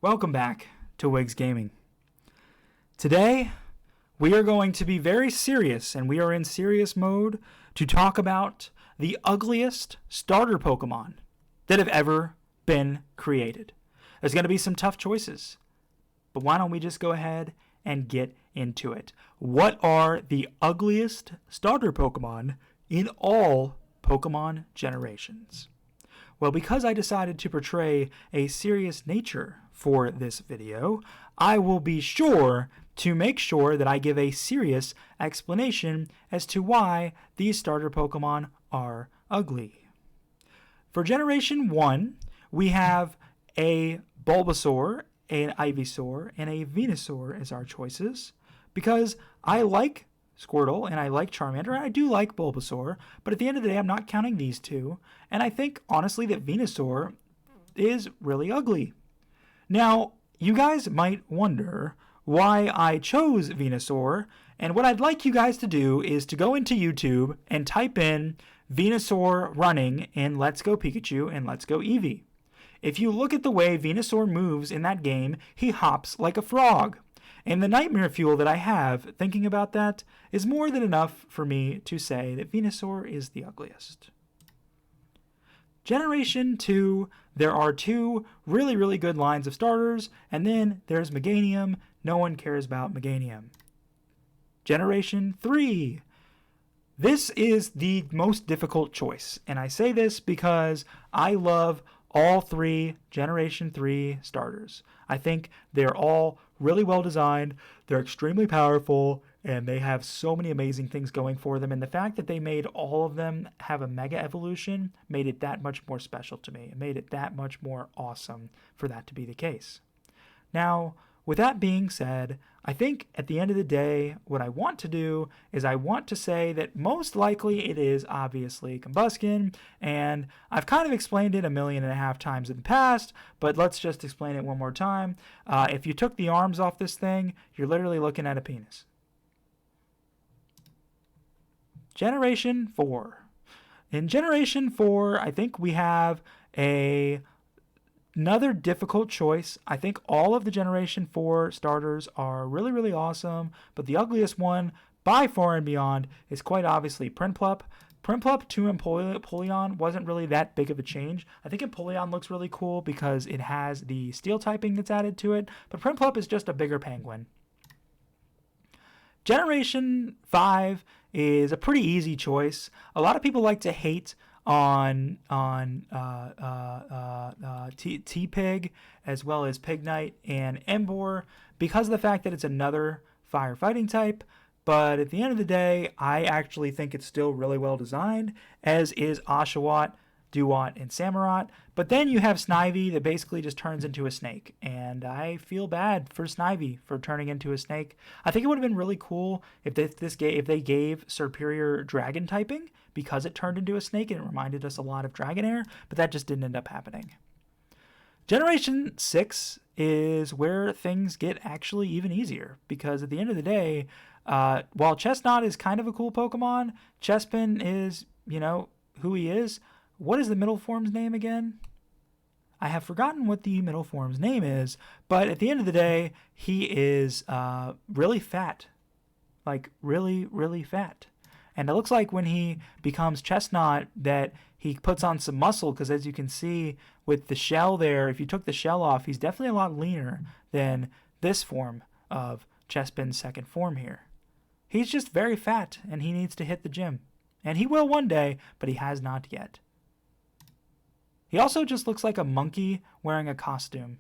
Welcome back to Wigs Gaming. Today, we are going to be very serious, and we are in serious mode to talk about the ugliest starter Pokemon that have ever been created. There's going to be some tough choices, but why don't we just go ahead and get into it? What are the ugliest starter Pokemon in all Pokemon generations? Well, because I decided to portray a serious nature for this video, I will be sure to make sure that I give a serious explanation as to why these starter Pokemon are ugly. For Generation 1, we have a Bulbasaur, an Ivysaur, and a Venusaur as our choices, because I like Squirtle and I like Charmander, and I do like Bulbasaur, but at the end of the day, I'm not counting these two, and I think, honestly, that Venusaur is really ugly. Now, you guys might wonder why I chose Venusaur, and what I'd like you guys to do is to go into YouTube and type in Venusaur running in Let's Go Pikachu and Let's Go Eevee. If you look at the way Venusaur moves in that game, he hops like a frog. And the nightmare fuel that I have thinking about that is more than enough for me to say that Venusaur is the ugliest. Generation 2, there are two really good lines of starters, and then there's Meganium. No one cares about Meganium. Generation 3. This is the most difficult choice, and I say this because I love all three Generation 3 starters. I think they're all really well designed, they're extremely powerful, and they have so many amazing things going for them. And the fact that they made all of them have a mega evolution made it that much more special to me. It made it that much more awesome for that to be the case. Now, with that being said, I think at the end of the day, what I want to do is I want to say that most likely it is obviously Combusken, and I've kind of explained it 1.5 million times in the past, but let's just explain it one more time. If you took the arms off this thing, you're literally looking at a penis. Generation 4. In Generation 4, I think we have another difficult choice. I think all of the Generation 4 starters are really awesome, but the ugliest one by far and beyond is quite obviously Prinplup. Prinplup to Empoleon wasn't really that big of a change. I think Empoleon looks really cool because it has the steel typing that's added to it, but Prinplup is just a bigger penguin. Generation 5 is a pretty easy choice. A lot of people like to hate on T-Pig as well as Pignite and Emboar because of the fact that it's another firefighting type. But at the end of the day, I actually think it's still really well designed, as is Oshawott, Duat, and Samurott. But then you have Snivy that basically just turns into a snake, and I feel bad for Snivy for turning into a snake. I think it would have been really cool if they gave superior dragon typing because it turned into a snake and it reminded us a lot of Dragonair, but that just didn't end up happening. Generation 6 is where things get actually even easier, because at the end of the day, while Chestnut is kind of a cool Pokemon, Chespin is, who he is. What is the middle form's name again? I have forgotten what the middle form's name is, but at the end of the day, he is really fat. Like, really fat. And it looks like when he becomes Chestnut that he puts on some muscle, because as you can see with the shell there, if you took the shell off, he's definitely a lot leaner than this form of Chespin's second form here. He's just very fat, and he needs to hit the gym. And he will one day, but he has not yet. He also just looks like a monkey wearing a costume.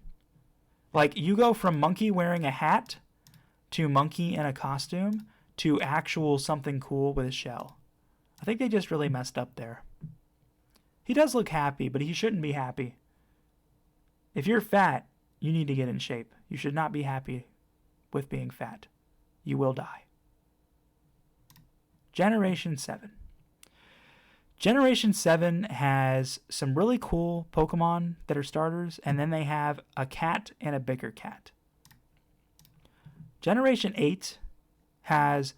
Like, you go from monkey wearing a hat to monkey in a costume to actual something cool with a shell. I think they just really messed up there. He does look happy, but he shouldn't be happy. If you're fat, you need to get in shape. You should not be happy with being fat. You will die. Generation 7. Generation 7 has some really cool Pokemon that are starters, and then they have a cat and a bigger cat. Generation 8 has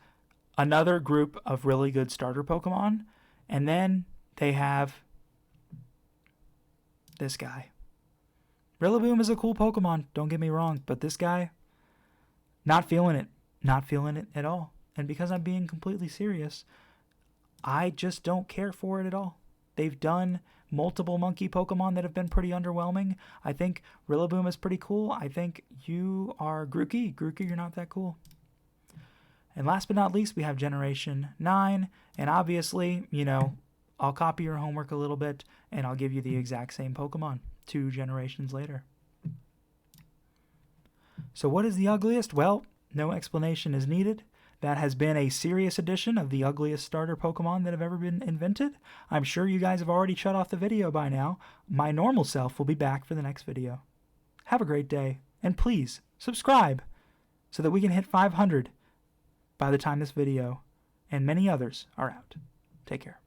another group of really good starter Pokemon, and then they have this guy. Rillaboom is a cool Pokemon, don't get me wrong, but this guy, not feeling it. Not feeling it at all. And because I'm being completely serious, I just don't care for it at all. They've done multiple monkey Pokemon that have been pretty underwhelming. I think Rillaboom is pretty cool. I think you are Grookey. Grookey, you're not that cool. And last but not least, we have Generation 9. And obviously, you know, I'll copy your homework a little bit, and I'll give you the exact same Pokemon 2 generations later. So what is the ugliest? Well, no explanation is needed. That has been a serious edition of the ugliest starter Pokemon that have ever been invented. I'm sure you guys have already shut off the video by now. My normal self will be back for the next video. Have a great day, and please subscribe so that we can hit 500 by the time this video and many others are out. Take care.